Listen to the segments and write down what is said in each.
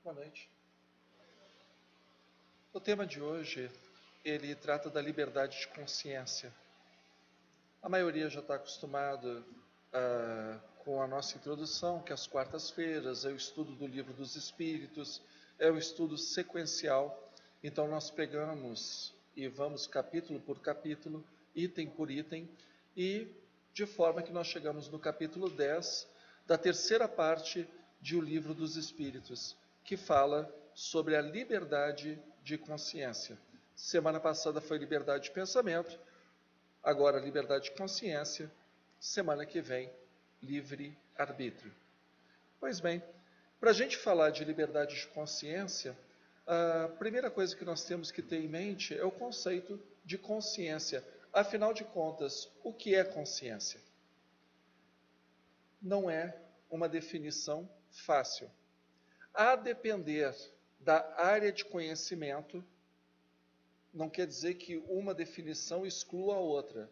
Boa noite. O tema de hoje, ele trata da liberdade de consciência. A maioria já está acostumado com a nossa introdução, que às quartas-feiras é o estudo do Livro dos Espíritos, é o estudo sequencial. Então nós pegamos e vamos capítulo por capítulo, item por item, e de forma que nós chegamos no capítulo 10 da terceira parte de O Livro dos Espíritos, que fala sobre a liberdade de consciência. Semana passada foi liberdade de pensamento, agora liberdade de consciência, semana que vem, livre-arbítrio. Pois bem, para a gente falar de liberdade de consciência, a primeira coisa que nós temos que ter em mente é o conceito de consciência. Afinal de contas, o que é consciência? Não é uma definição fácil. A depender da área de conhecimento, não quer dizer que uma definição exclua a outra.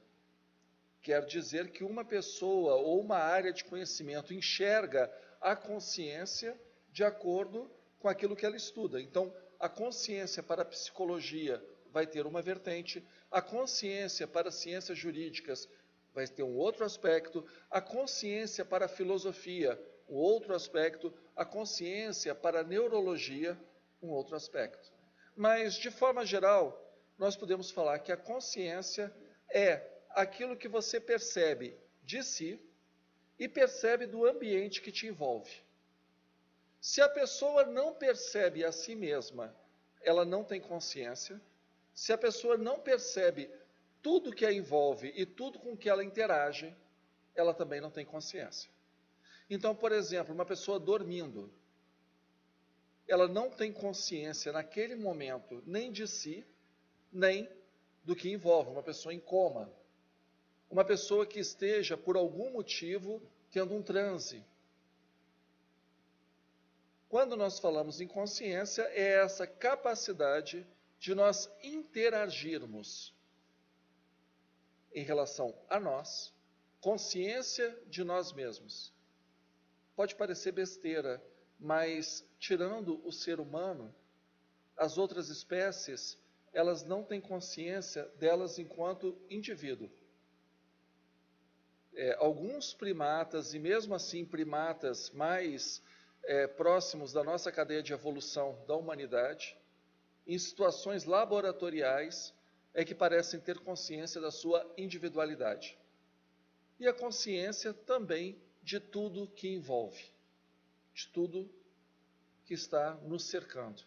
Quer dizer que uma pessoa ou uma área de conhecimento enxerga a consciência de acordo com aquilo que ela estuda. Então, a consciência para a psicologia vai ter uma vertente, a consciência para as ciências jurídicas vai ter um outro aspecto, a consciência para a filosofia, um outro aspecto, a consciência para a neurologia, um outro aspecto. Mas, de forma geral, nós podemos falar que a consciência é aquilo que você percebe de si e percebe do ambiente que te envolve. Se a pessoa não percebe a si mesma, ela não tem consciência. Se a pessoa não percebe tudo que a envolve e tudo com que ela interage, ela também não tem consciência. Então, por exemplo, uma pessoa dormindo, ela não tem consciência naquele momento nem de si, nem do que envolve. Uma pessoa em coma, uma pessoa que esteja, por algum motivo, tendo um transe. Quando nós falamos em consciência, é essa capacidade de nós interagirmos em relação a nós, consciência de nós mesmos. Pode parecer besteira, mas tirando o ser humano, as outras espécies, elas não têm consciência delas enquanto indivíduo. Alguns primatas, e mesmo assim primatas mais próximos da nossa cadeia de evolução da humanidade, em situações laboratoriais, é que parecem ter consciência da sua individualidade. E a consciência também de tudo que envolve, de tudo que está nos cercando.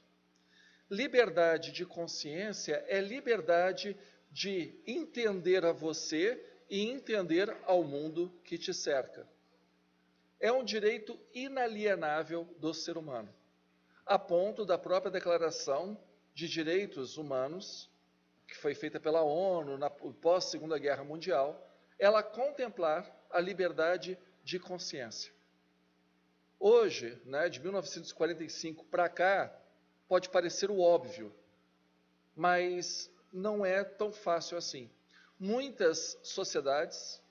Liberdade de consciência é liberdade de entender a você e entender ao mundo que te cerca. É um direito inalienável do ser humano, a ponto da própria Declaração de Direitos Humanos, que foi feita pela ONU na pós-Segunda Guerra Mundial, ela contemplar a liberdade de consciência. Hoje, de 1945 para cá, pode parecer o óbvio, mas não é tão fácil assim. Muitas sociedades,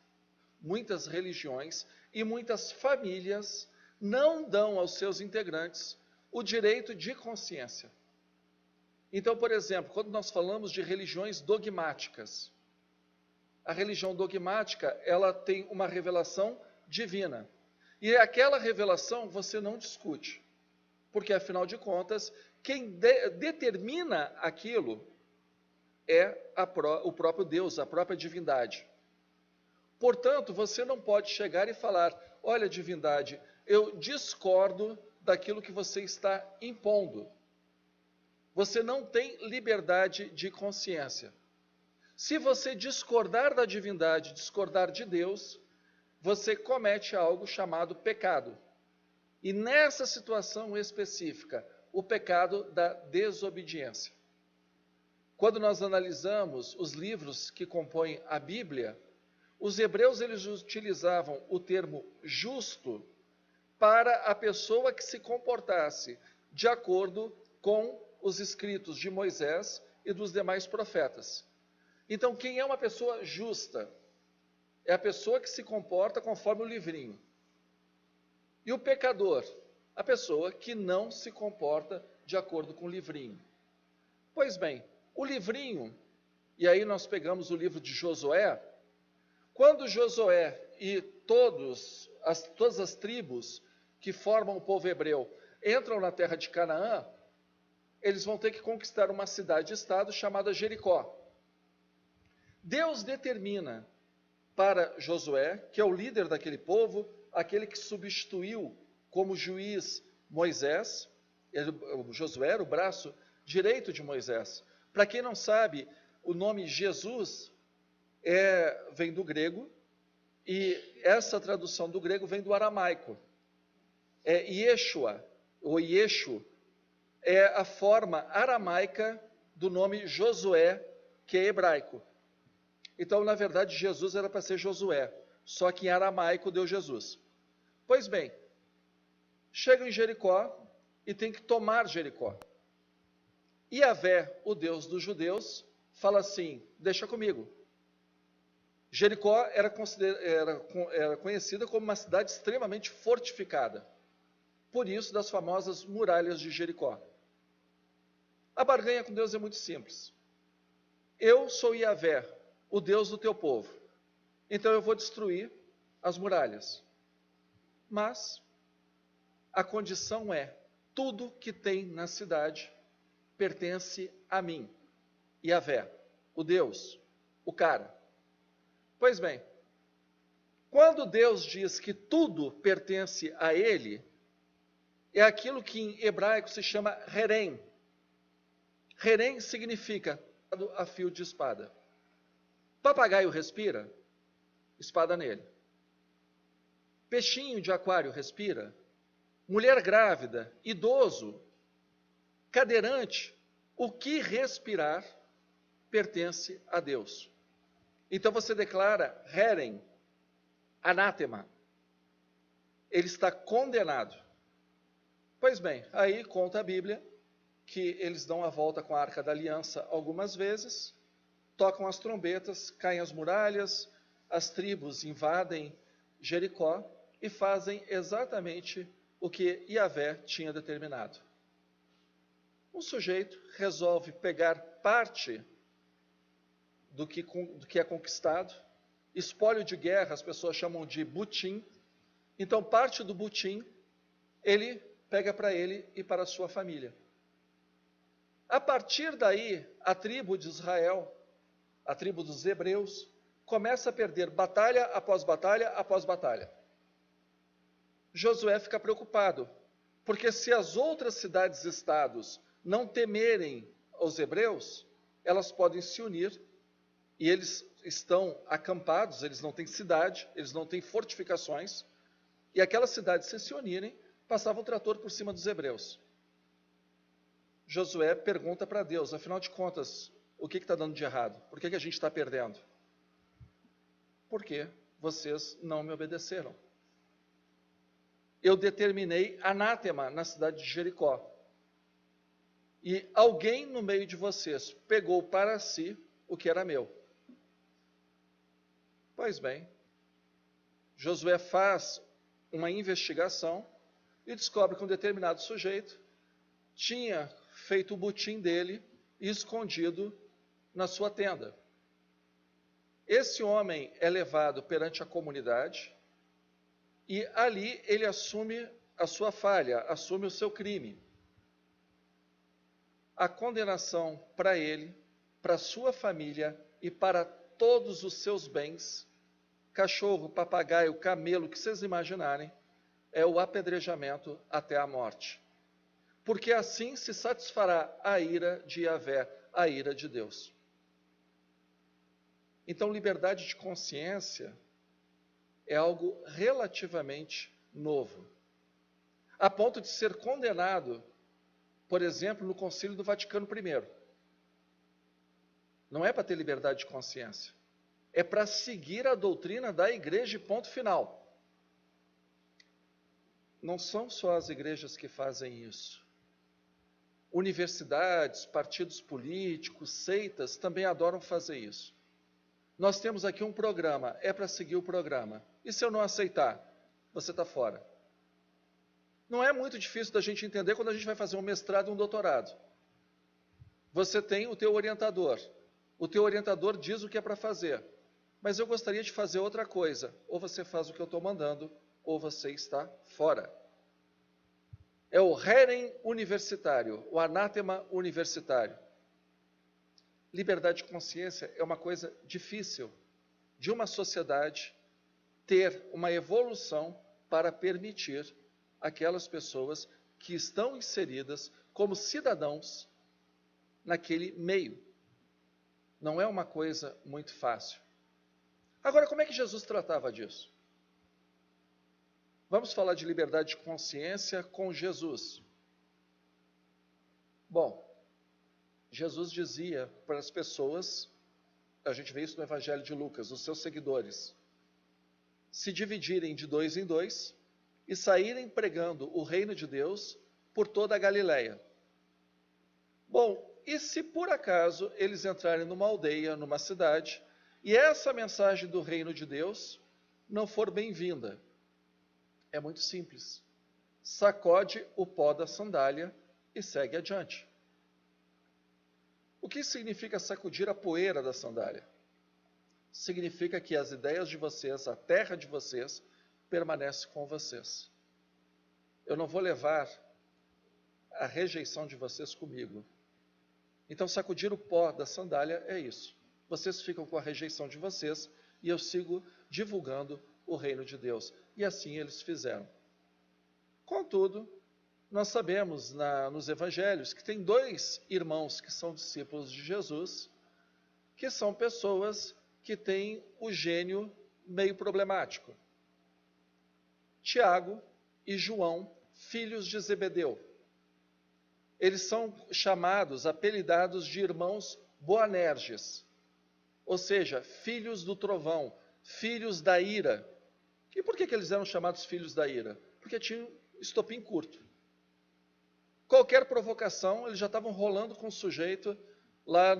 muitas religiões e muitas famílias não dão aos seus integrantes o direito de consciência. Então, por exemplo, quando nós falamos de religiões dogmáticas, a religião dogmática, ela tem uma revelação divina. E aquela revelação você não discute, porque afinal de contas, quem determina aquilo é o próprio Deus, a própria divindade. Portanto, você não pode chegar e falar, olha, divindade, eu discordo daquilo que você está impondo. Você não tem liberdade de consciência. Se você discordar da divindade, discordar de Deus, você comete algo chamado pecado. E nessa situação específica, o pecado da desobediência. quando nós analisamos os livros que compõem a Bíblia, os hebreus eles utilizavam o termo justo para a pessoa que se comportasse de acordo com os escritos de Moisés e dos demais profetas. Então, quem é uma pessoa justa? É a pessoa que se comporta conforme o livrinho. E o pecador? A pessoa que não se comporta de acordo com o livrinho. Pois bem, o livrinho, e aí nós pegamos o livro de Josué, quando Josué e todas as tribos que formam o povo hebreu entram na terra de Canaã, eles vão ter que conquistar uma cidade-estado chamada Jericó. Deus determina para Josué, que é o líder daquele povo, aquele que substituiu como juiz Moisés, Josué era o braço direito de Moisés. Para quem não sabe, o nome Jesus vem do grego, e essa tradução do grego vem do aramaico. Yeshua, ou Yeshu, é a forma aramaica do nome Josué, que é hebraico. Então, na verdade, Jesus era para ser Josué, só que em aramaico deu Jesus. Pois bem, chegam em Jericó e tem que tomar Jericó. Yahvé, o Deus dos judeus, fala assim: deixa comigo. Jericó era conhecida como uma cidade extremamente fortificada. Por isso, das famosas muralhas de Jericó. A barganha com Deus é muito simples. Eu sou Yahvé, o Deus do teu povo. Então eu vou destruir as muralhas. Mas a condição é: tudo que tem na cidade pertence a mim, Yahvé, o Deus, o cara. Pois bem, quando Deus diz que tudo pertence a Ele, é aquilo que em hebraico se chama herem. Herem significa a fio de espada. Papagaio respira, espada nele. Peixinho de aquário respira. Mulher grávida, idoso, cadeirante, o que respirar pertence a Deus. Então você declara herem, anátema. Ele está condenado. Pois bem, aí conta a Bíblia que eles dão a volta com a Arca da Aliança algumas vezes, tocam as trombetas, caem as muralhas, as tribos invadem Jericó e fazem exatamente o que Yahvé tinha determinado. Um sujeito resolve pegar parte do que é conquistado, espólio de guerra, as pessoas chamam de butim, então parte do butim ele pega para ele e para a sua família. A partir daí, a tribo de Israel, a tribo dos hebreus, começa a perder batalha após batalha após batalha. Josué fica preocupado, porque se as outras cidades-estados não temerem os hebreus, elas podem se unir, e eles estão acampados, eles não têm cidade, eles não têm fortificações, e aquelas cidades, se unirem, passavam o trator por cima dos hebreus. Josué pergunta para Deus: afinal de contas, o que está dando de errado? Por que a gente está perdendo? Porque vocês não me obedeceram. Eu determinei anátema na cidade de Jericó. E alguém no meio de vocês pegou para si o que era meu. Pois bem, Josué faz uma investigação e descobre que um determinado sujeito tinha feito o butim dele e escondido na sua tenda. Esse homem é levado perante a comunidade e ali ele assume a sua falha, assume o seu crime. A condenação para ele, para sua família e para todos os seus bens, cachorro, papagaio, camelo, que vocês imaginarem, é o apedrejamento até a morte. Porque assim se satisfará a ira de Yahvé, a ira de Deus. Então, liberdade de consciência é algo relativamente novo, a ponto de ser condenado, por exemplo, no Concílio do Vaticano I. Não é para ter liberdade de consciência. É para seguir a doutrina da igreja, ponto final. Não são só as igrejas que fazem isso. Universidades, partidos políticos, seitas também adoram fazer isso. Nós temos aqui um programa, é para seguir o programa. E se eu não aceitar? Você está fora. Não é muito difícil da gente entender quando a gente vai fazer um mestrado e um doutorado. Você tem o teu orientador. O teu orientador diz o que é para fazer. Mas eu gostaria de fazer outra coisa. Ou você faz o que eu estou mandando, ou você está fora. É o herem universitário, o anátema universitário. Liberdade de consciência é uma coisa difícil de uma sociedade ter uma evolução para permitir aquelas pessoas que estão inseridas como cidadãos naquele meio. Não é uma coisa muito fácil. Agora, como é que Jesus tratava disso? Vamos falar de liberdade de consciência com Jesus. Bom, Jesus dizia para as pessoas, a gente vê isso no Evangelho de Lucas, os seus seguidores, se dividirem de 2 em 2 e saírem pregando o reino de Deus por toda a Galileia. Bom, e se por acaso eles entrarem numa aldeia, numa cidade, e essa mensagem do reino de Deus não for bem-vinda? É muito simples. Sacode o pó da sandália e segue adiante. O que significa sacudir a poeira da sandália? Significa que as ideias de vocês, a terra de vocês, permanece com vocês. Eu não vou levar a rejeição de vocês comigo. Então, sacudir o pó da sandália é isso. Vocês ficam com a rejeição de vocês e eu sigo divulgando o reino de Deus. E assim eles fizeram. Contudo, nós sabemos nos evangelhos que tem 2 irmãos que são discípulos de Jesus, que são pessoas que têm o gênio meio problemático. Tiago e João, filhos de Zebedeu. Eles são chamados, apelidados de irmãos Boanerges, ou seja, filhos do trovão, filhos da ira. E por que eles eram chamados filhos da ira? Porque tinham estopim curto. Qualquer provocação, eles já estavam rolando com o sujeito lá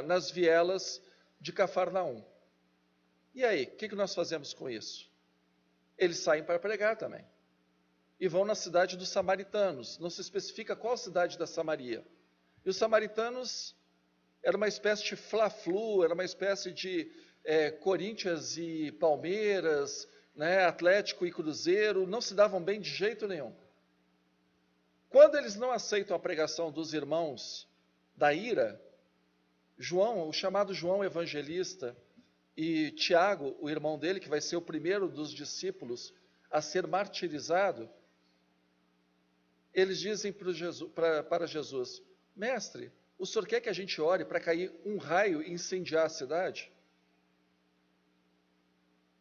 nas vielas de Cafarnaum. E aí, o que nós fazemos com isso? Eles saem para pregar também. E vão na cidade dos samaritanos. Não se especifica qual cidade da Samaria. E os samaritanos era uma espécie de Fla-Flu, era uma espécie de Corinthians e Palmeiras, né, Atlético e Cruzeiro, não se davam bem de jeito nenhum. Quando eles não aceitam a pregação dos irmãos da ira, João, o chamado João Evangelista, e Tiago, o irmão dele, que vai ser o primeiro dos discípulos a ser martirizado, eles dizem para Jesus, mestre, o senhor quer que a gente ore para cair um raio e incendiar a cidade?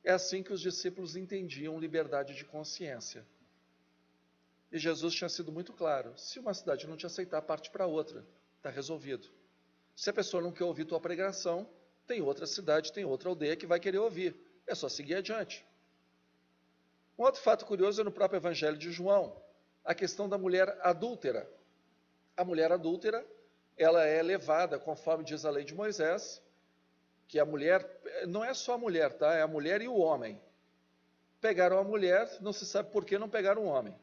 É assim que os discípulos entendiam liberdade de consciência. E Jesus tinha sido muito claro, se uma cidade não te aceitar, parte para outra, está resolvido. Se a pessoa não quer ouvir tua pregação, tem outra cidade, tem outra aldeia que vai querer ouvir, é só seguir adiante. Um outro fato curioso é no próprio Evangelho de João, a questão da mulher adúltera. A mulher adúltera, ela é levada, conforme diz a lei de Moisés, que a mulher, não é só a mulher, tá? É a mulher e o homem. Pegaram a mulher, não se sabe por que não pegaram o homem.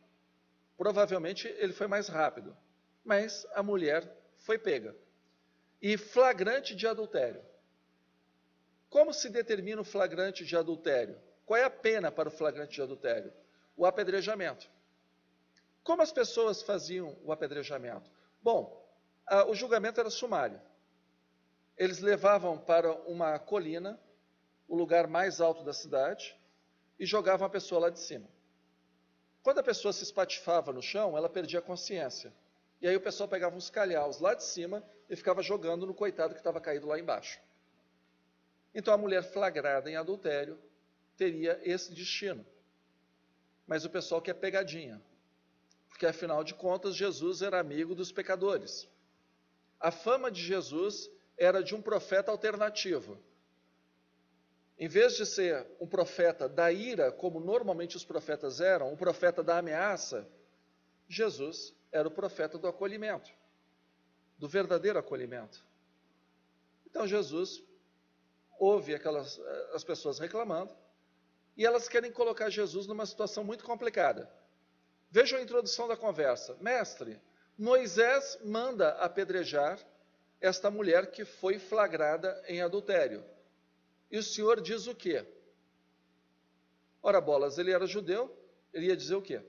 Provavelmente ele foi mais rápido, mas a mulher foi pega. E flagrante de adultério. Como se determina o flagrante de adultério? Qual é a pena para o flagrante de adultério? O apedrejamento. Como as pessoas faziam o apedrejamento? Bom, o julgamento era sumário. Eles levavam para uma colina, o lugar mais alto da cidade, e jogavam a pessoa lá de cima. Quando a pessoa se espatifava no chão, ela perdia a consciência. E aí o pessoal pegava uns calhaus lá de cima e ficava jogando no coitado que estava caído lá embaixo. Então a mulher flagrada em adultério teria esse destino. Mas o pessoal quer pegadinha. Porque afinal de contas Jesus era amigo dos pecadores. A fama de Jesus era de um profeta alternativo. Em vez de ser um profeta da ira, como normalmente os profetas eram, um profeta da ameaça, Jesus era o profeta do acolhimento, do verdadeiro acolhimento. Então Jesus ouve as pessoas reclamando e elas querem colocar Jesus numa situação muito complicada. Vejam a introdução da conversa. Mestre, Moisés manda apedrejar esta mulher que foi flagrada em adultério. E o senhor diz o quê? Ora bolas, ele era judeu, ele ia dizer o quê?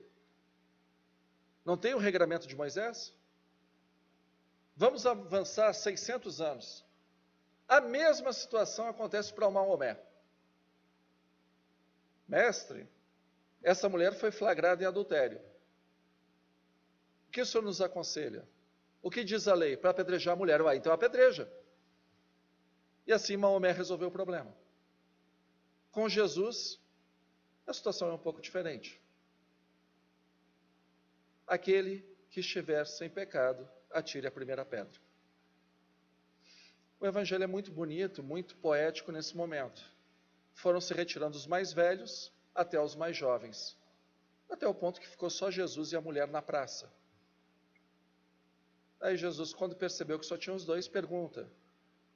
Não tem o regramento de Moisés? Vamos avançar 600 anos. A mesma situação acontece para Maomé. Mestre, essa mulher foi flagrada em adultério. O que o senhor nos aconselha? O que diz a lei? Para apedrejar a mulher. Ué, então apedreja. E assim Maomé resolveu o problema. Com Jesus, a situação é um pouco diferente. Aquele que estiver sem pecado, atire a primeira pedra. O evangelho é muito bonito, muito poético nesse momento. Foram se retirando os mais velhos até os mais jovens, até o ponto que ficou só Jesus e a mulher na praça. Aí Jesus, quando percebeu que só tinha os dois, pergunta: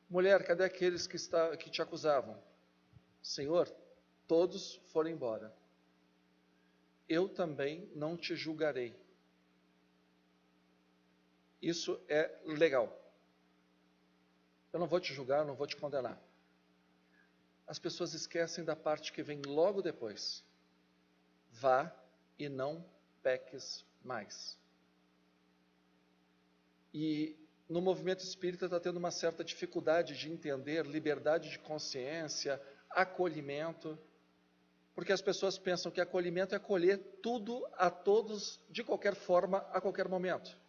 mulher, cadê aqueles que te acusavam? Senhor, todos foram embora. Eu também não te julgarei. Isso é legal. Eu não vou te julgar, eu não vou te condenar. As pessoas esquecem da parte que vem logo depois. Vá e não peques mais. E no movimento espírita está tendo uma certa dificuldade de entender liberdade de consciência, acolhimento, porque as pessoas pensam que acolhimento é acolher tudo a todos, de qualquer forma, a qualquer momento.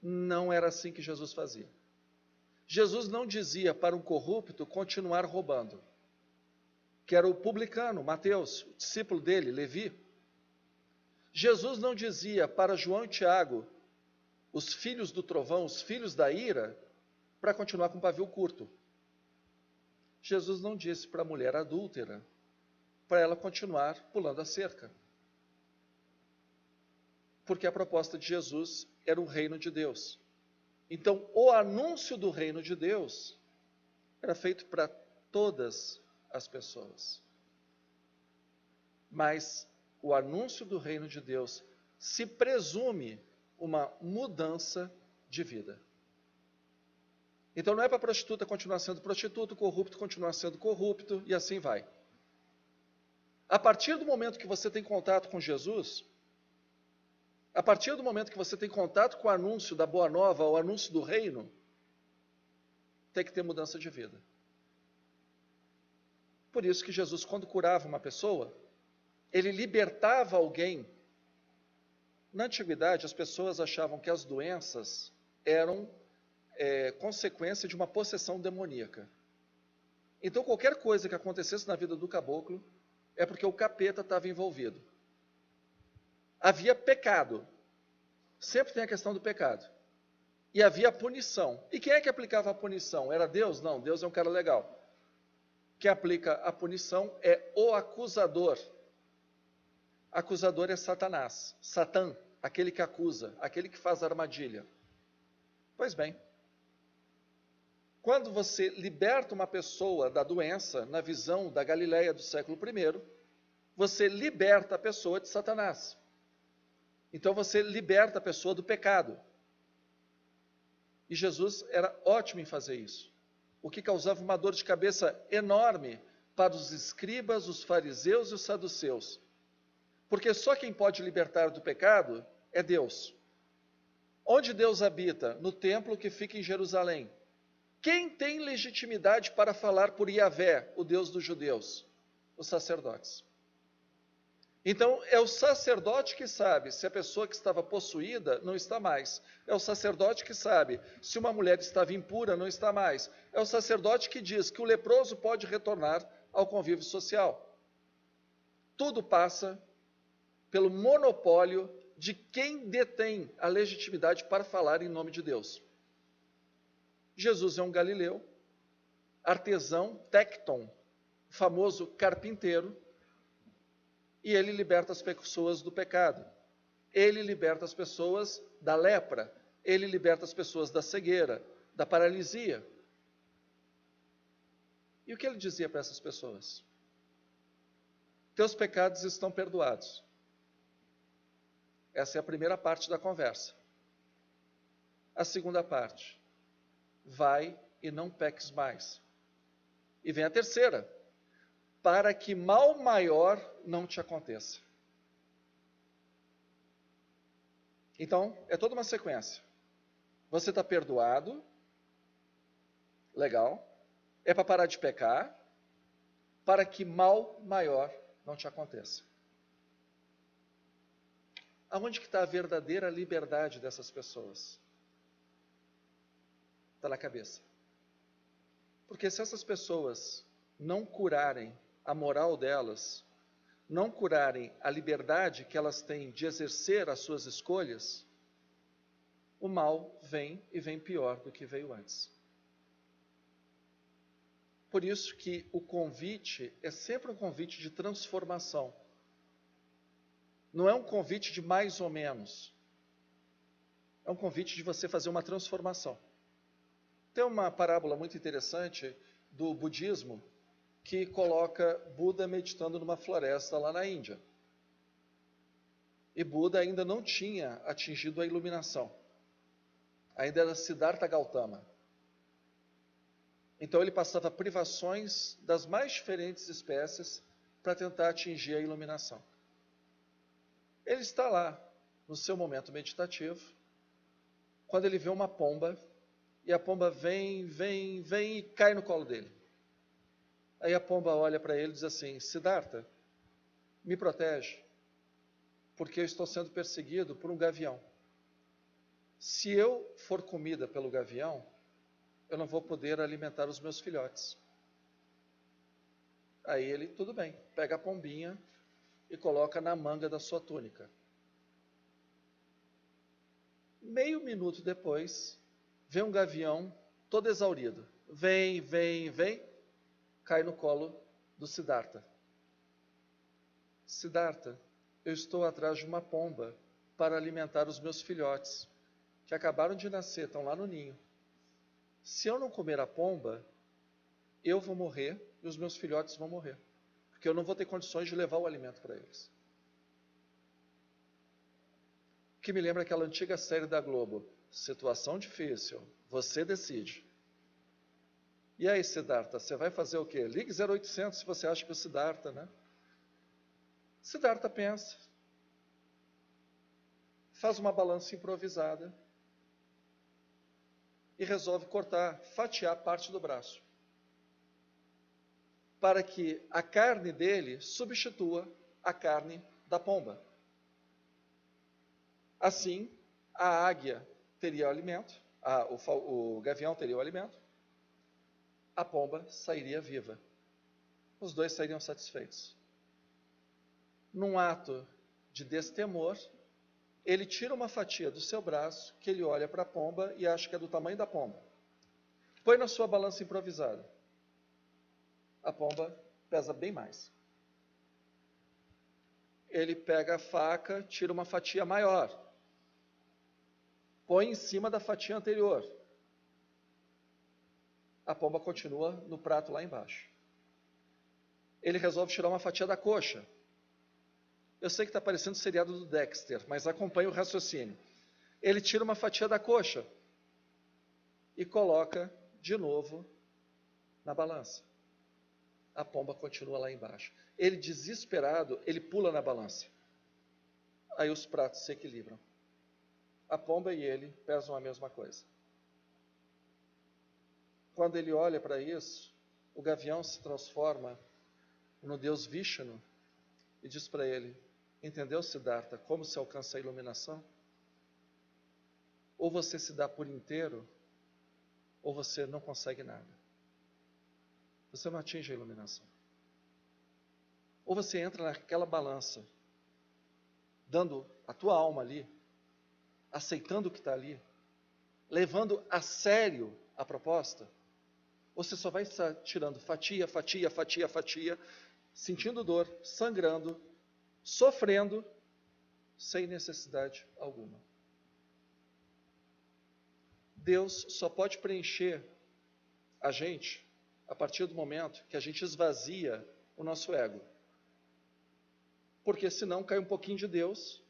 Não era assim que Jesus fazia. Jesus não dizia para um corrupto continuar roubando, que era o publicano, Mateus, o discípulo dele, Levi. Jesus não dizia para João e Tiago, os filhos do trovão, os filhos da ira, para continuar com pavio curto. Jesus não disse para a mulher adúltera, para ela continuar pulando a cerca. Porque a proposta de Jesus era o reino de Deus. Então, o anúncio do reino de Deus era feito para todas as pessoas. Mas o anúncio do reino de Deus se presume uma mudança de vida. Então não é para a prostituta continuar sendo prostituta, o corrupto continuar sendo corrupto, e assim vai. A partir do momento que você tem contato com Jesus, a partir do momento que você tem contato com o anúncio da Boa Nova, o anúncio do reino, tem que ter mudança de vida. Por isso que Jesus, quando curava uma pessoa, ele libertava alguém. Na antiguidade, as pessoas achavam que as doenças eram consequência de uma possessão demoníaca. Então, qualquer coisa que acontecesse na vida do caboclo é porque o capeta estava envolvido. Havia pecado. Sempre tem a questão do pecado. E havia punição. E quem é que aplicava a punição? Era Deus? Não, Deus é um cara legal. Quem aplica a punição é o acusador. Acusador é Satanás. Satã, aquele que acusa, aquele que faz a armadilha. Pois bem, quando você liberta uma pessoa da doença, na visão da Galileia do século I, você liberta a pessoa de Satanás. Então você liberta a pessoa do pecado. E Jesus era ótimo em fazer isso. O que causava uma dor de cabeça enorme para os escribas, os fariseus e os saduceus. Porque só quem pode libertar do pecado é Deus. Onde Deus habita? No templo que fica em Jerusalém. Quem tem legitimidade para falar por Yahvé, o Deus dos judeus? Os sacerdotes. Então, é o sacerdote que sabe se a pessoa que estava possuída não está mais. É o sacerdote que sabe se uma mulher estava impura, não está mais. É o sacerdote que diz que o leproso pode retornar ao convívio social. Tudo passa pelo monopólio de quem detém a legitimidade para falar em nome de Deus. Jesus é um galileu, artesão, tecton, famoso carpinteiro, e ele liberta as pessoas do pecado. Ele liberta as pessoas da lepra. Ele liberta as pessoas da cegueira, da paralisia. E o que ele dizia para essas pessoas? Teus pecados estão perdoados. Essa é a primeira parte da conversa. A segunda parte. Vai e não peques mais. E vem a terceira. Para que mal maior não te aconteça. Então, é toda uma sequência. Você está perdoado. Legal. É para parar de pecar. Para que mal maior não te aconteça. Aonde que está a verdadeira liberdade dessas pessoas? Está na cabeça. Porque se essas pessoas não curarem a moral delas, não curarem a liberdade que elas têm de exercer as suas escolhas, o mal vem e vem pior do que veio antes. Por isso que o convite é sempre um convite de transformação. Não é um convite de mais ou menos. É um convite de você fazer uma transformação. Tem uma parábola muito interessante do budismo que coloca Buda meditando numa floresta lá na Índia. E Buda ainda não tinha atingido a iluminação. Ainda era Siddhartha Gautama. Então ele passava privações das mais diferentes espécies para tentar atingir a iluminação. Ele está lá, no seu momento meditativo, quando ele vê uma pomba, e a pomba vem e cai no colo dele. Aí a pomba olha para ele e diz assim: Siddhartha, me protege, porque eu estou sendo perseguido por um gavião. Se eu for comida pelo gavião, eu não vou poder alimentar os meus filhotes. Aí ele, tudo bem, pega a pombinha e coloca na manga da sua túnica. Meio minuto depois, vem um gavião todo exaurido. Vem, cai no colo do Siddhartha. Siddhartha, eu estou atrás de uma pomba para alimentar os meus filhotes, que acabaram de nascer, estão lá no ninho. Se eu não comer a pomba, eu vou morrer e os meus filhotes vão morrer, porque eu não vou ter condições de levar o alimento para eles. Que me lembra aquela antiga série da Globo, Situação Difícil, Você Decide. E aí, Siddhartha, você vai fazer o quê? Ligue 0800 se você acha que o Siddhartha, né? Siddhartha pensa, faz uma balança improvisada e resolve cortar, fatiar parte do braço, para que a carne dele substitua a carne da pomba. Assim, a águia teria o alimento, o gavião teria o alimento, a pomba sairia viva. Os dois sairiam satisfeitos. Num ato de destemor, ele tira uma fatia do seu braço, que ele olha para a pomba e acha que é do tamanho da pomba. Põe na sua balança improvisada. A pomba pesa bem mais. Ele pega a faca, tira uma fatia maior. Põe em cima da fatia anterior. A pomba continua no prato lá embaixo. Ele resolve tirar uma fatia da coxa. Eu sei que está parecendo o seriado do Dexter, mas acompanha o raciocínio. Ele tira uma fatia da coxa e coloca de novo na balança. A pomba continua lá embaixo. Ele, desesperado, ele pula na balança. Aí os pratos se equilibram. A pomba e ele pesam a mesma coisa. Quando ele olha para isso, o gavião se transforma no deus Vishnu e diz para ele: entendeu, Siddhartha, como se alcança a iluminação? Ou você se dá por inteiro, ou você não consegue nada. Você não atinge a iluminação. Ou você entra naquela balança, dando a tua alma ali, aceitando o que está ali, levando a sério a proposta? Você só vai estar tirando fatia, fatia, fatia, fatia, sentindo dor, sangrando, sofrendo, sem necessidade alguma. Deus só pode preencher a gente a partir do momento que a gente esvazia o nosso ego. Porque senão cai um pouquinho de Deus,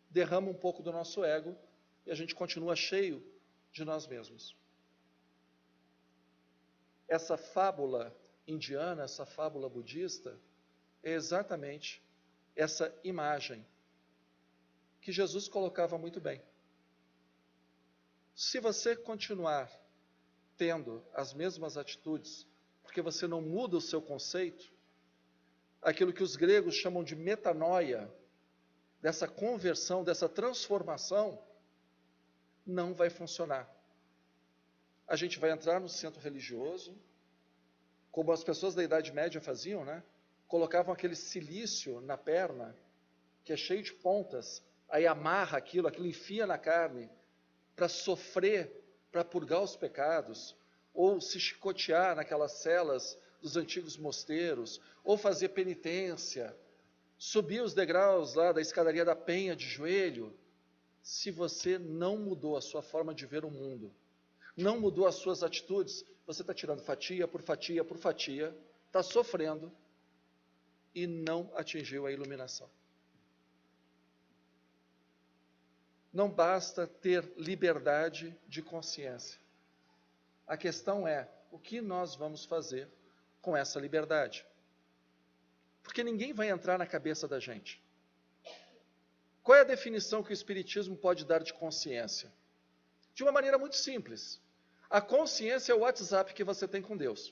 derrama um pouco do nosso ego e a gente continua cheio de nós mesmos. Essa fábula indiana, essa fábula budista, é exatamente essa imagem que Jesus colocava muito bem. Se você continuar tendo as mesmas atitudes, porque você não muda o seu conceito, aquilo que os gregos chamam de metanoia, dessa conversão, dessa transformação, não vai funcionar. A gente vai entrar no centro religioso, como as pessoas da Idade Média faziam, né? Colocavam aquele silício na perna, que é cheio de pontas, aí amarra aquilo enfia na carne, para sofrer, para purgar os pecados, ou se chicotear naquelas celas dos antigos mosteiros, ou fazer penitência, subir os degraus lá da escadaria da Penha de joelho. Se você não mudou a sua forma de ver o mundo, não mudou as suas atitudes, você está tirando fatia por fatia por fatia, está sofrendo e não atingiu a iluminação. Não basta ter liberdade de consciência. A questão é, o que nós vamos fazer com essa liberdade? Porque ninguém vai entrar na cabeça da gente. Qual é a definição que o Espiritismo pode dar de consciência? De uma maneira muito simples. A consciência é o WhatsApp que você tem com Deus.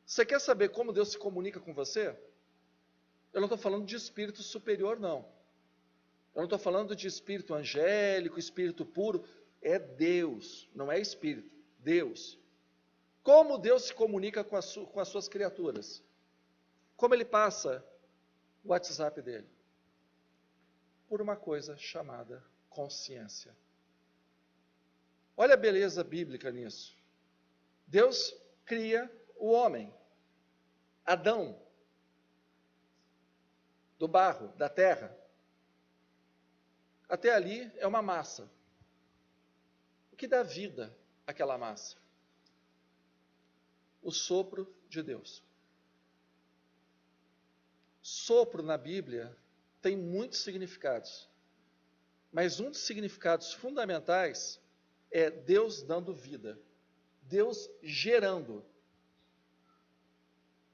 Você quer saber como Deus se comunica com você? Eu não estou falando de espírito superior, não. Eu não estou falando de espírito angélico, espírito puro. É Deus, não é espírito. Deus. Como Deus se comunica com as suas criaturas? Como Ele passa o WhatsApp dele? Por uma coisa chamada consciência. Olha a beleza bíblica nisso. Deus cria o homem, Adão, do barro, da terra. Até ali é uma massa. O que dá vida àquela massa? O sopro de Deus. Sopro na Bíblia tem muitos significados, mas um dos significados fundamentais é Deus dando vida, Deus gerando.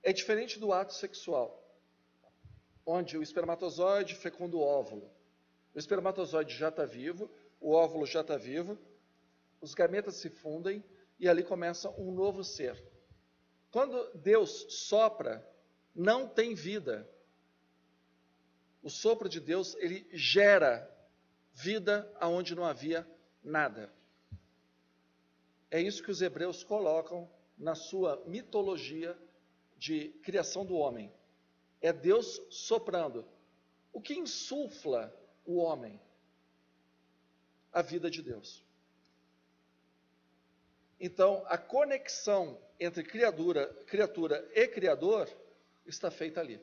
É diferente do ato sexual, onde o espermatozoide fecunda o óvulo. O espermatozoide já está vivo, o óvulo já está vivo, os gametas se fundem e ali começa um novo ser. Quando Deus sopra, não tem vida. O sopro de Deus, ele gera vida aonde não havia nada. É isso que os hebreus colocam na sua mitologia de criação do homem. É Deus soprando. O que insufla o homem? A vida de Deus. Então, a conexão entre criatura e Criador está feita ali.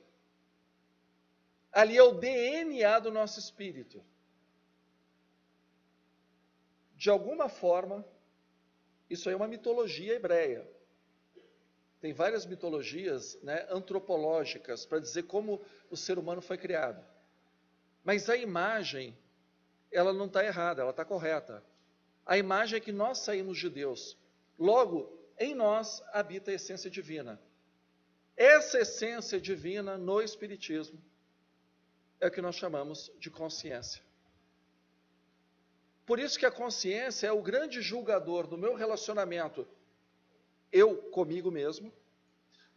Ali é o DNA do nosso espírito. De alguma forma, isso aí é uma mitologia hebreia. Tem várias mitologias, né, antropológicas para dizer como o ser humano foi criado. Mas a imagem, ela não está errada, ela está correta. A imagem é que nós saímos de Deus. Logo, em nós habita a essência divina. Essa essência divina no Espiritismo é o que nós chamamos de consciência. Por isso que a consciência é o grande julgador do meu relacionamento, eu comigo mesmo,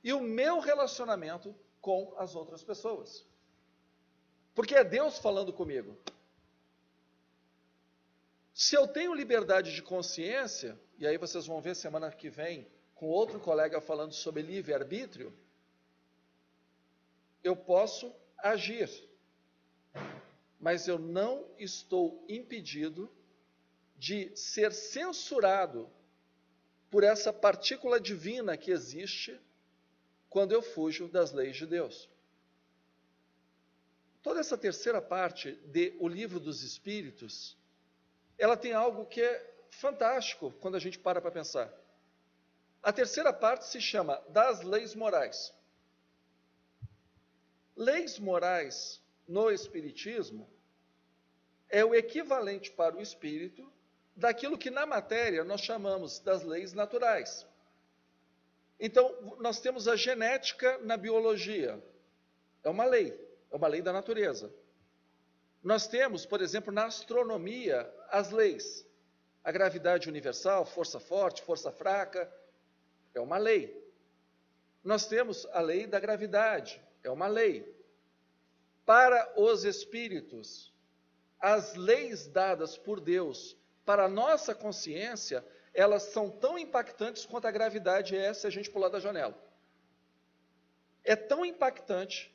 e o meu relacionamento com as outras pessoas. Porque é Deus falando comigo. Se eu tenho liberdade de consciência, e aí vocês vão ver semana que vem, com outro colega falando sobre livre-arbítrio, eu posso agir, mas eu não estou impedido de ser censurado por essa partícula divina que existe quando eu fujo das leis de Deus. Toda essa terceira parte de O Livro dos Espíritos, ela tem algo que é fantástico quando a gente para pensar. A terceira parte se chama das leis morais. Leis morais no Espiritismo é o equivalente para o espírito daquilo que na matéria nós chamamos das leis naturais. Então, nós temos a genética na biologia. É uma lei da natureza. Nós temos, por exemplo, na astronomia, as leis. A gravidade universal, força forte, força fraca, é uma lei. Nós temos a lei da gravidade, é uma lei. Para os espíritos, as leis dadas por Deus para a nossa consciência, elas são tão impactantes quanto a gravidade é se a gente pular da janela. É tão impactante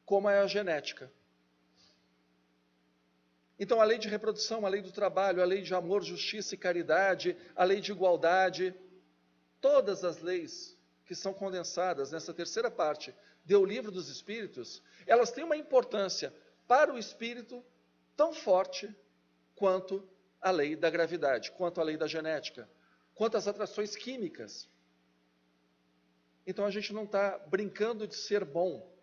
como é a genética. Então, a lei de reprodução, a lei do trabalho, a lei de amor, justiça e caridade, a lei de igualdade, todas as leis que são condensadas nessa terceira parte do Livro dos Espíritos, elas têm uma importância para o espírito tão forte quanto a lei da gravidade, quanto a lei da genética, quanto as atrações químicas. Então a gente não está brincando de ser bom.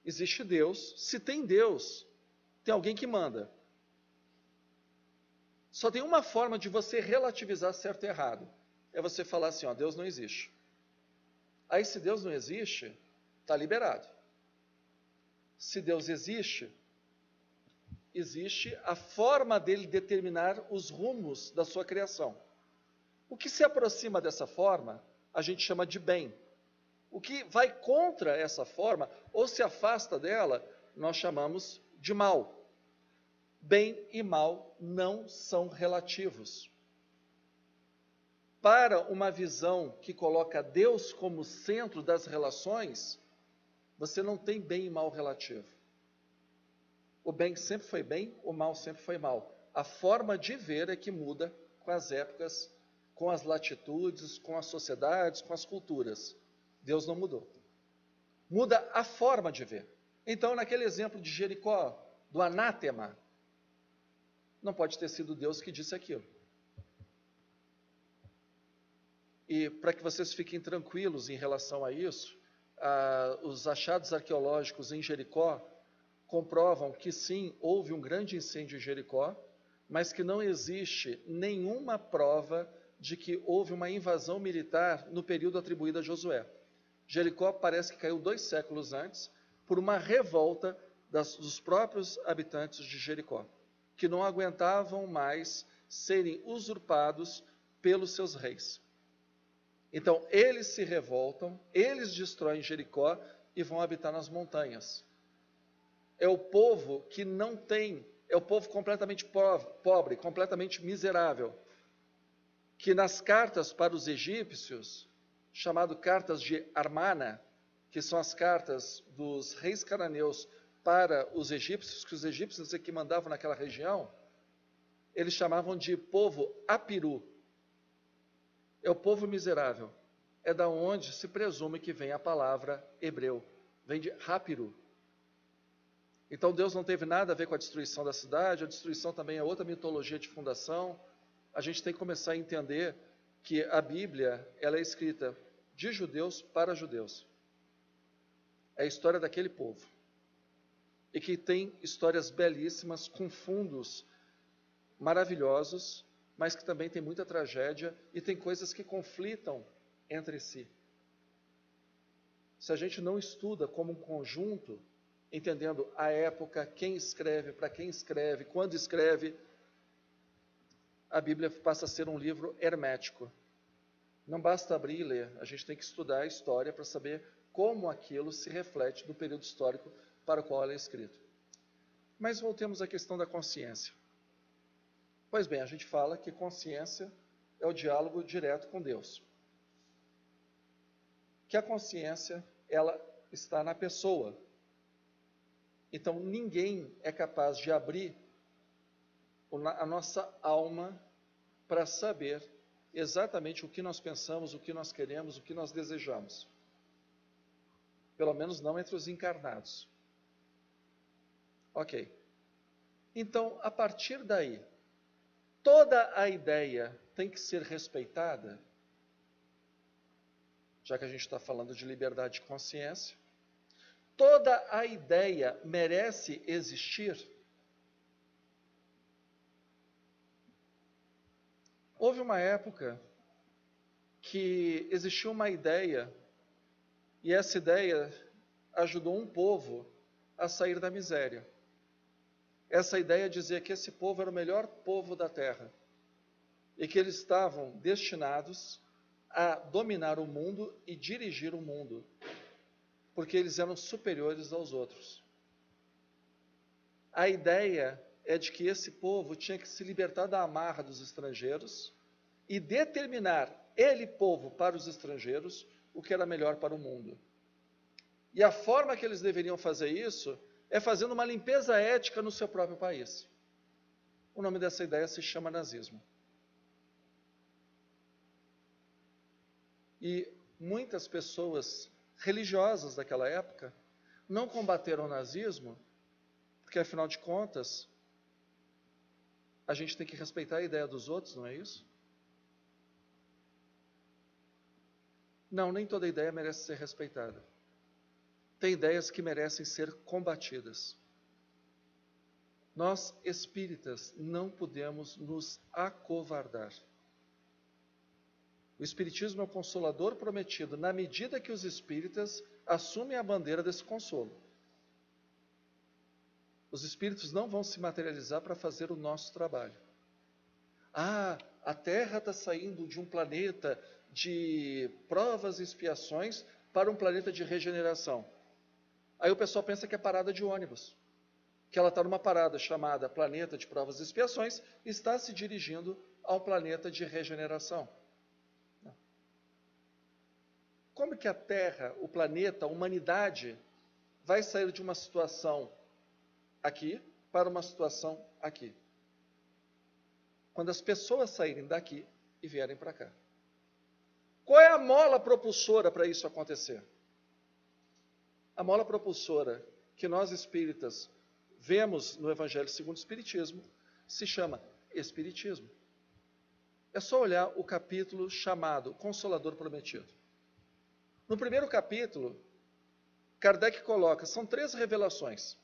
Existe Deus. Se tem Deus, tem alguém que manda. Só tem uma forma de você relativizar certo e errado. É você falar assim, ó, Deus não existe. Aí se Deus não existe, está liberado. Se Deus existe, existe a forma dele determinar os rumos da sua criação. O que se aproxima dessa forma, a gente chama de bem. O que vai contra essa forma, ou se afasta dela, nós chamamos de mal. Bem e mal não são relativos. Para uma visão que coloca Deus como centro das relações, você não tem bem e mal relativo. O bem sempre foi bem, o mal sempre foi mal. A forma de ver é que muda com as épocas, com as latitudes, com as sociedades, com as culturas. Deus não mudou. Muda a forma de ver. Então, naquele exemplo de Jericó, do anátema, não pode ter sido Deus que disse aquilo. E para que vocês fiquem tranquilos em relação a isso, os achados arqueológicos em Jericó comprovam que sim, houve um grande incêndio em Jericó, mas que não existe nenhuma prova de que houve uma invasão militar no período atribuído a Josué. Jericó parece que caiu 2 séculos antes por uma revolta dos próprios habitantes de Jericó, que não aguentavam mais serem usurpados pelos seus reis. Então, eles se revoltam, eles destroem Jericó e vão habitar nas montanhas. É o povo que não tem, é o povo completamente pobre, completamente miserável, que nas cartas para os egípcios, chamado cartas de Armana, que são as cartas dos reis cananeus para os egípcios, que os egípcios é que mandavam naquela região, eles chamavam de povo apiru. É o povo miserável. É da onde se presume que vem a palavra hebreu. Vem de rapiru. Então Deus não teve nada a ver com a destruição da cidade, a destruição também é outra mitologia de fundação. A gente tem que começar a entender que a Bíblia, ela é escrita de judeus para judeus. É a história daquele povo. E que tem histórias belíssimas, com fundos maravilhosos, mas que também tem muita tragédia e tem coisas que conflitam entre si. Se a gente não estuda como um conjunto, entendendo a época, quem escreve, para quem escreve, quando escreve, a Bíblia passa a ser um livro hermético. Não basta abrir e ler, a gente tem que estudar a história para saber como aquilo se reflete do período histórico para o qual ela é escrito. Mas voltemos à questão da consciência. Pois bem, a gente fala que consciência é o diálogo direto com Deus. Que a consciência, ela está na pessoa. Então, ninguém é capaz de abrir a nossa alma para saber exatamente o que nós pensamos, o que nós queremos, o que nós desejamos. Pelo menos não entre os encarnados. Ok. Então, a partir daí, toda a ideia tem que ser respeitada, já que a gente está falando de liberdade de consciência. Toda a ideia merece existir. Houve uma época que existiu uma ideia, e essa ideia ajudou um povo a sair da miséria. Essa ideia dizia que esse povo era o melhor povo da terra e que eles estavam destinados a dominar o mundo e dirigir o mundo, porque eles eram superiores aos outros. A ideia é de que esse povo tinha que se libertar da amarra dos estrangeiros e determinar, ele, povo, para os estrangeiros, o que era melhor para o mundo. E a forma que eles deveriam fazer isso é fazendo uma limpeza ética no seu próprio país. O nome dessa ideia se chama nazismo. E muitas pessoas religiosas daquela época não combateram o nazismo, porque, afinal de contas, a gente tem que respeitar a ideia dos outros, não é isso? Não, nem toda ideia merece ser respeitada. Tem ideias que merecem ser combatidas. Nós, espíritas, não podemos nos acovardar. O Espiritismo é o consolador prometido na medida que os espíritas assumem a bandeira desse consolo. Os espíritos não vão se materializar para fazer o nosso trabalho. Ah, a Terra está saindo de um planeta de provas e expiações para um planeta de regeneração. Aí o pessoal pensa que é parada de ônibus, que ela está numa parada chamada planeta de provas e expiações e está se dirigindo ao planeta de regeneração. Não. Como que a Terra, o planeta, a humanidade vai sair de uma situação aqui para uma situação aqui? Quando as pessoas saírem daqui e vierem para cá. Qual é a mola propulsora para isso acontecer? A mola propulsora que nós espíritas vemos no Evangelho segundo o Espiritismo se chama Espiritismo. É só olhar o capítulo chamado Consolador Prometido. No primeiro capítulo, Kardec coloca, são 3 revelações.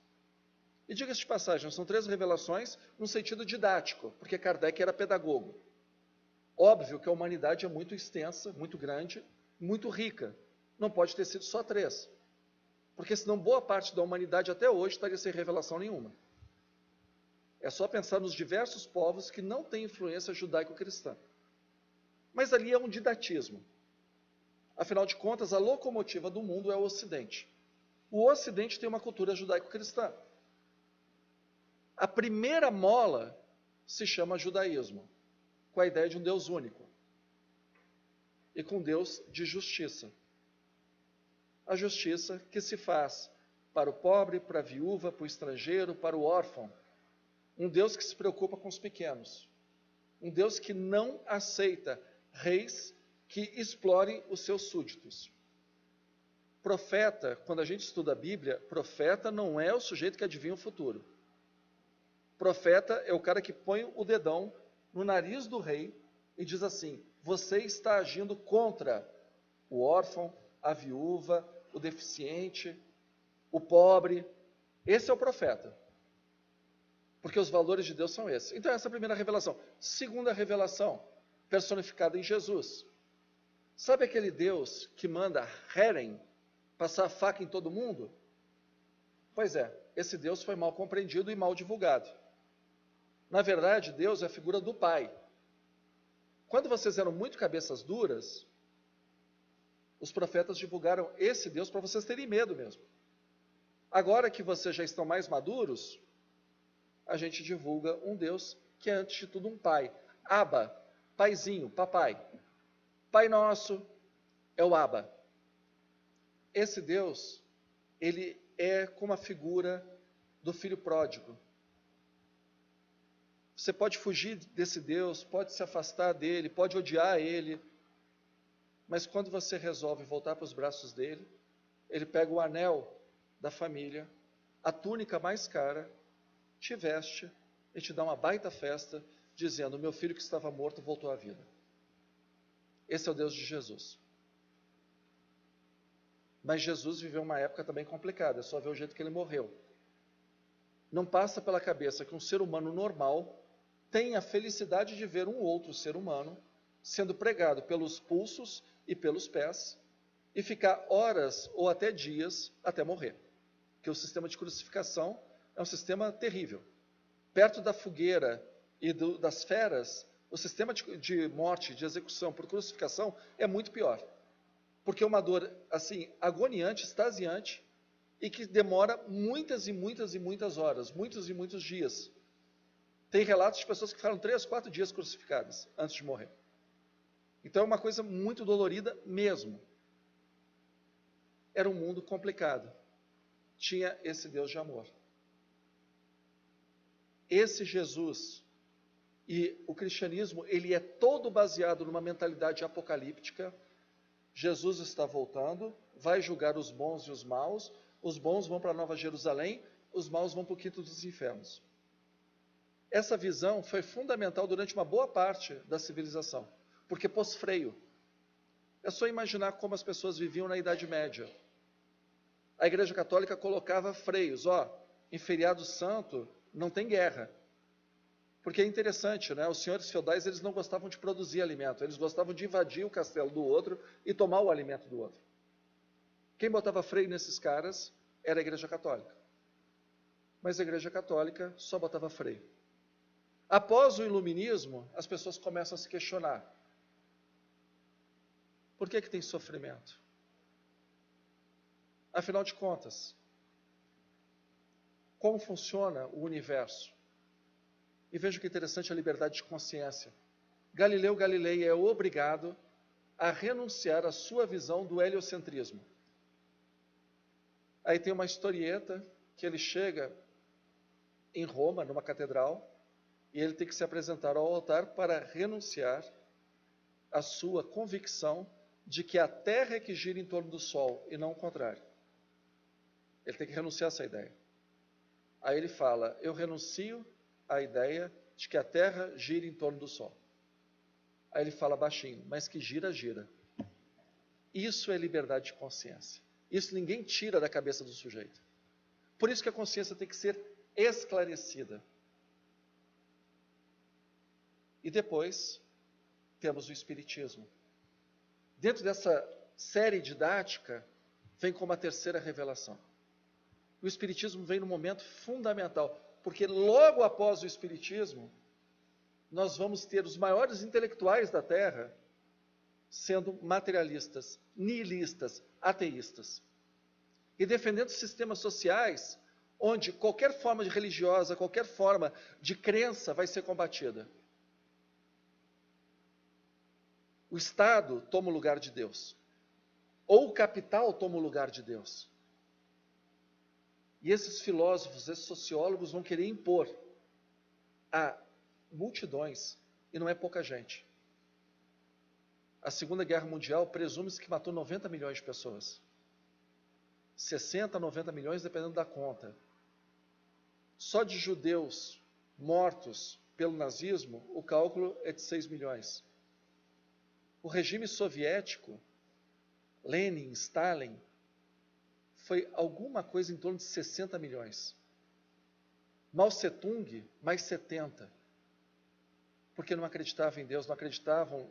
E diga-se de passagem, são 3 revelações no sentido didático, porque Kardec era pedagogo. Óbvio que a humanidade é muito extensa, muito grande, muito rica. Não pode ter sido só 3. Porque senão boa parte da humanidade até hoje estaria sem revelação nenhuma. É só pensar nos diversos povos que não têm influência judaico-cristã. Mas ali é um didatismo. Afinal de contas, a locomotiva do mundo é o Ocidente. O Ocidente tem uma cultura judaico-cristã. A primeira mola se chama judaísmo, com a ideia de um Deus único e com Deus de justiça. A justiça que se faz para o pobre, para a viúva, para o estrangeiro, para o órfão. Um Deus que se preocupa com os pequenos. Um Deus que não aceita reis que explorem os seus súditos. Profeta, quando a gente estuda a Bíblia, profeta não é o sujeito que adivinha o futuro. Profeta é o cara que põe o dedão no nariz do rei e diz assim, você está agindo contra o órfão, a viúva, o deficiente, o pobre. Esse é o profeta. Porque os valores de Deus são esses. Então essa é a primeira revelação. Segunda revelação, personificada em Jesus. Sabe aquele Deus que manda Heren passar a faca em todo mundo? Pois é, esse Deus foi mal compreendido e mal divulgado. Na verdade, Deus é a figura do Pai. Quando vocês eram muito cabeças duras, os profetas divulgaram esse Deus para vocês terem medo mesmo. Agora que vocês já estão mais maduros, a gente divulga um Deus que é, antes de tudo, um Pai. Abba, paizinho, papai. Pai Nosso é o Abba. Esse Deus, ele é como a figura do filho pródigo. Você pode fugir desse Deus, pode se afastar dele, pode odiar ele, mas quando você resolve voltar para os braços dele, ele pega o anel da família, a túnica mais cara, te veste e te dá uma baita festa, dizendo: meu filho que estava morto voltou à vida. Esse é o Deus de Jesus. Mas Jesus viveu uma época também complicada, é só ver o jeito que ele morreu. Não passa pela cabeça que um ser humano normal tem a felicidade de ver um outro ser humano sendo pregado pelos pulsos e pelos pés e ficar horas ou até dias até morrer. Porque o sistema de crucificação é um sistema terrível. Perto da fogueira e das feras, o sistema de morte, de execução por crucificação é muito pior. Porque é uma dor, assim, agoniante, extasiante, e que demora muitas e muitas e muitas horas, muitos e muitos dias. Tem relatos de pessoas que ficaram 3, 4 dias crucificadas antes de morrer. Então é uma coisa muito dolorida mesmo. Era um mundo complicado. Tinha esse Deus de amor. Esse Jesus e o cristianismo, ele é todo baseado numa mentalidade apocalíptica. Jesus está voltando, vai julgar os bons e os maus vão para a Nova Jerusalém, os maus vão para o quinto dos infernos. Essa visão foi fundamental durante uma boa parte da civilização, porque pôs freio. É só imaginar como as pessoas viviam na Idade Média. A Igreja Católica colocava freios, em feriado santo não tem guerra. Porque é interessante, né? Os senhores feudais, eles não gostavam de produzir alimento, eles gostavam de invadir o castelo do outro e tomar o alimento do outro. Quem botava freio nesses caras era a Igreja Católica. Mas a Igreja Católica só botava freio. Após o Iluminismo, as pessoas começam a se questionar. Por que tem sofrimento? Afinal de contas, como funciona o universo? E veja que interessante a liberdade de consciência. Galileu Galilei é obrigado a renunciar à sua visão do heliocentrismo. Aí tem uma historieta que ele chega em Roma, numa catedral, e ele tem que se apresentar ao altar para renunciar à sua convicção de que a Terra é que gira em torno do Sol e não o contrário. Ele tem que renunciar a essa ideia. Aí ele fala: eu renuncio à ideia de que a Terra gira em torno do Sol. Aí ele fala baixinho: mas que gira, gira. Isso é liberdade de consciência. Isso ninguém tira da cabeça do sujeito. Por isso que a consciência tem que ser esclarecida. E depois temos o Espiritismo. Dentro dessa série didática, vem como a terceira revelação. O Espiritismo vem num momento fundamental, porque logo após o Espiritismo, nós vamos ter os maiores intelectuais da Terra sendo materialistas, nihilistas, ateístas. E defendendo sistemas sociais onde qualquer forma de religiosa, qualquer forma de crença vai ser combatida. O Estado toma o lugar de Deus. Ou o capital toma o lugar de Deus. E esses filósofos, esses sociólogos vão querer impor a multidões, e não é pouca gente. A Segunda Guerra Mundial presume-se que matou 90 milhões de pessoas. 60 a 90 milhões, dependendo da conta. Só de judeus mortos pelo nazismo, o cálculo é de 6 milhões. O regime soviético, Lenin, Stalin, foi alguma coisa em torno de 60 milhões. Mao Tse-tung, mais 70. Porque não acreditavam em Deus, não acreditavam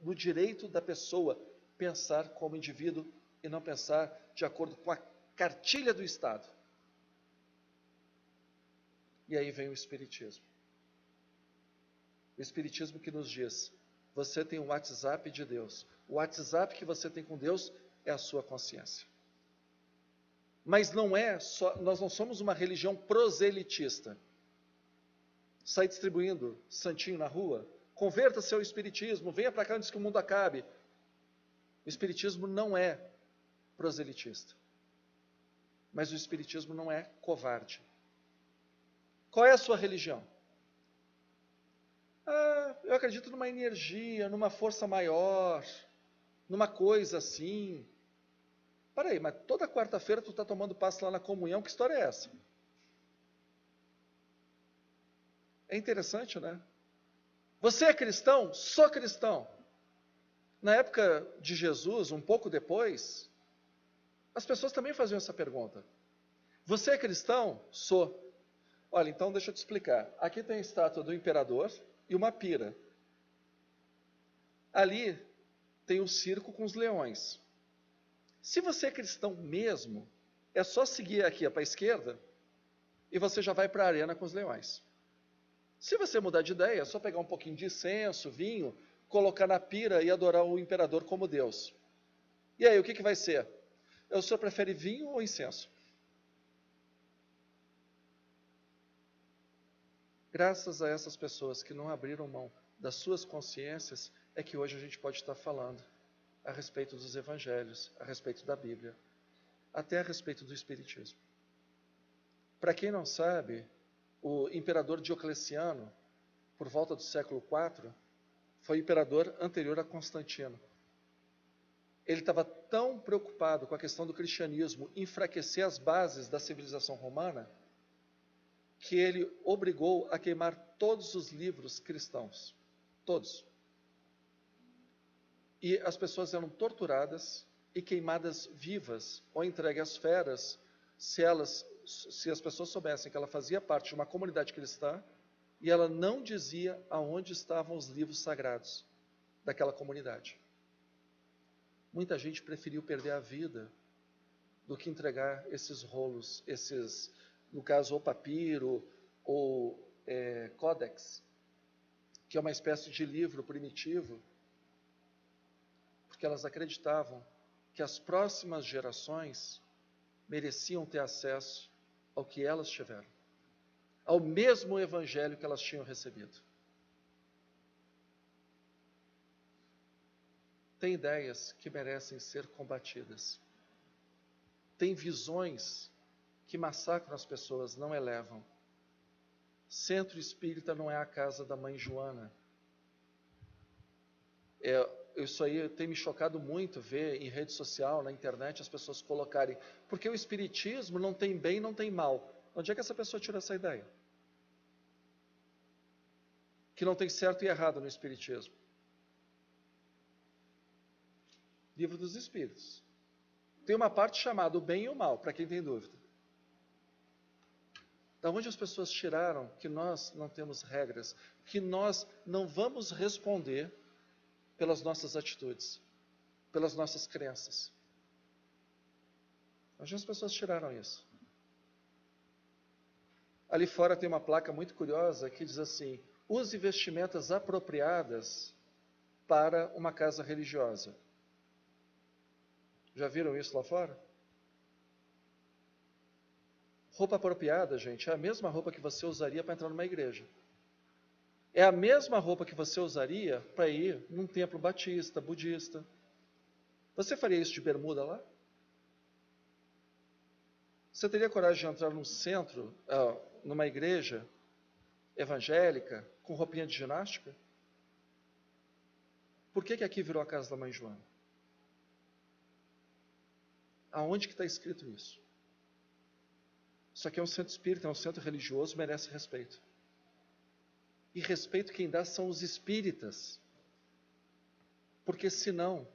no direito da pessoa pensar como indivíduo e não pensar de acordo com a cartilha do Estado. E aí vem o Espiritismo. O Espiritismo que nos diz: você tem o WhatsApp de Deus. O WhatsApp que você tem com Deus é a sua consciência. Mas não é só, nós não somos uma religião proselitista. Sai distribuindo santinho na rua, converta-se ao Espiritismo, venha para cá antes que o mundo acabe. O Espiritismo não é proselitista. Mas o Espiritismo não é covarde. Qual é a sua religião? Ah, eu acredito numa energia, numa força maior, numa coisa assim. Para aí, mas toda quarta-feira tu está tomando passe lá na comunhão, que história é essa? É interessante, né? Você é cristão? Sou cristão. Na época de Jesus, um pouco depois, as pessoas também faziam essa pergunta. Você é cristão? Sou. Olha, então deixa eu te explicar. Aqui tem a estátua do imperador e uma pira. Ali tem o circo com os leões. Se você é cristão mesmo, é só seguir aqui para a esquerda e você já vai para a arena com os leões. Se você mudar de ideia, é só pegar um pouquinho de incenso, vinho, colocar na pira e adorar o imperador como Deus. E aí, o que vai ser? O senhor prefere vinho ou incenso? Graças a essas pessoas que não abriram mão das suas consciências, é que hoje a gente pode estar falando a respeito dos evangelhos, a respeito da Bíblia, até a respeito do Espiritismo. Para quem não sabe, o imperador Diocleciano, por volta do século IV, foi o imperador anterior a Constantino. Ele estava tão preocupado com a questão do cristianismo enfraquecer as bases da civilização romana, que ele obrigou a queimar todos os livros cristãos. Todos. E as pessoas eram torturadas e queimadas vivas ou entregues às feras se as pessoas soubessem que ela fazia parte de uma comunidade cristã e ela não dizia aonde estavam os livros sagrados daquela comunidade. Muita gente preferiu perder a vida do que entregar esses rolos, no caso, ou papiro, ou códex, que é uma espécie de livro primitivo, porque elas acreditavam que as próximas gerações mereciam ter acesso ao que elas tiveram, ao mesmo evangelho que elas tinham recebido. Tem ideias que merecem ser combatidas. Tem visões que massacram as pessoas, não elevam. Centro espírita não é a casa da mãe Joana. Isso aí tem me chocado muito ver em rede social, na internet, as pessoas colocarem, porque o espiritismo não tem bem, não tem mal. Onde é que essa pessoa tirou essa ideia? Que não tem certo e errado no espiritismo. Livro dos Espíritos. Tem uma parte chamada o bem e o mal, para quem tem dúvida. Da onde as pessoas tiraram que nós não temos regras, que nós não vamos responder pelas nossas atitudes, pelas nossas crenças. Onde as pessoas tiraram isso? Ali fora tem uma placa muito curiosa que diz assim: use vestimentas apropriadas para uma casa religiosa. Já viram isso lá fora? Roupa apropriada, gente, é a mesma roupa que você usaria para entrar numa igreja. É a mesma roupa que você usaria para ir num templo batista, budista. Você faria isso de bermuda lá? Você teria coragem de entrar num centro, numa igreja evangélica, com roupinha de ginástica? Por que aqui virou a casa da mãe Joana? Aonde que está escrito isso? Isso aqui é um centro espírita, é um centro religioso, merece respeito. E respeito quem dá são os espíritas. Porque senão,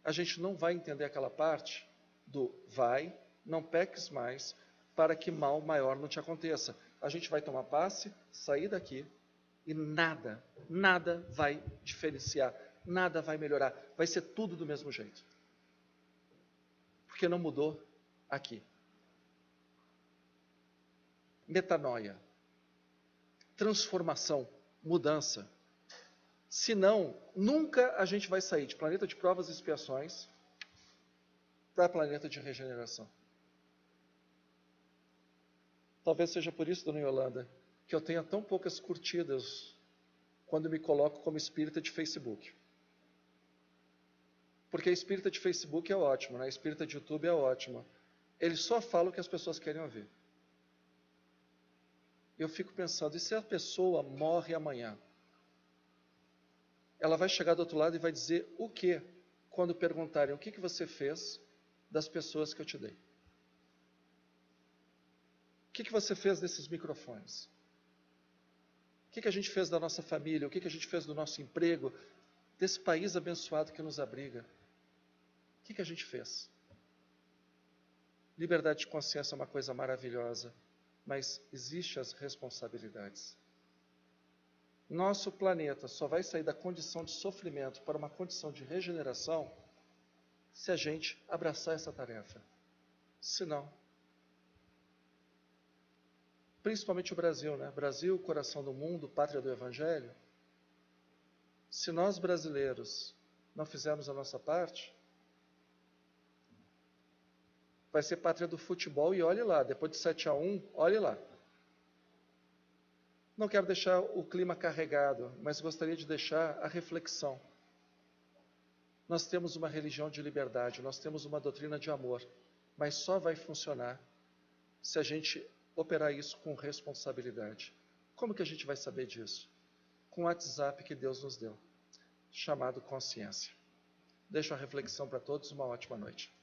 a gente não vai entender aquela parte do vai, não peques mais, para que mal maior não te aconteça. A gente vai tomar passe, sair daqui, e nada vai diferenciar, nada vai melhorar. Vai ser tudo do mesmo jeito. Porque não mudou aqui. Metanoia. Transformação, mudança. Senão, nunca a gente vai sair de planeta de provas e expiações para planeta de regeneração. Talvez seja por isso, dona Yolanda, que eu tenha tão poucas curtidas quando me coloco como espírita de Facebook. Porque a espírita de Facebook é ótima, né? A espírita de YouTube é ótima. Eles só falam o que as pessoas querem ouvir. Eu fico pensando, e se a pessoa morre amanhã? ela vai chegar do outro lado e vai dizer o quê? Quando perguntarem o que você fez das pessoas que eu te dei. O que você fez desses microfones? O que a gente fez da nossa família? O que a gente fez do nosso emprego? Desse país abençoado que nos abriga? O que a gente fez? Liberdade de consciência é uma coisa maravilhosa, mas existem as responsabilidades. Nosso planeta só vai sair da condição de sofrimento para uma condição de regeneração se a gente abraçar essa tarefa. Se não, principalmente o Brasil, né? Brasil, coração do mundo, pátria do Evangelho. Se nós brasileiros não fizermos a nossa parte, vai ser pátria do futebol e olhe lá, depois de 7-1, olhe lá. Não quero deixar o clima carregado, mas gostaria de deixar a reflexão. Nós temos uma religião de liberdade, nós temos uma doutrina de amor, mas só vai funcionar se a gente operar isso com responsabilidade. Como que a gente vai saber disso? Com o WhatsApp que Deus nos deu, chamado consciência. Deixo a reflexão para todos, uma ótima noite.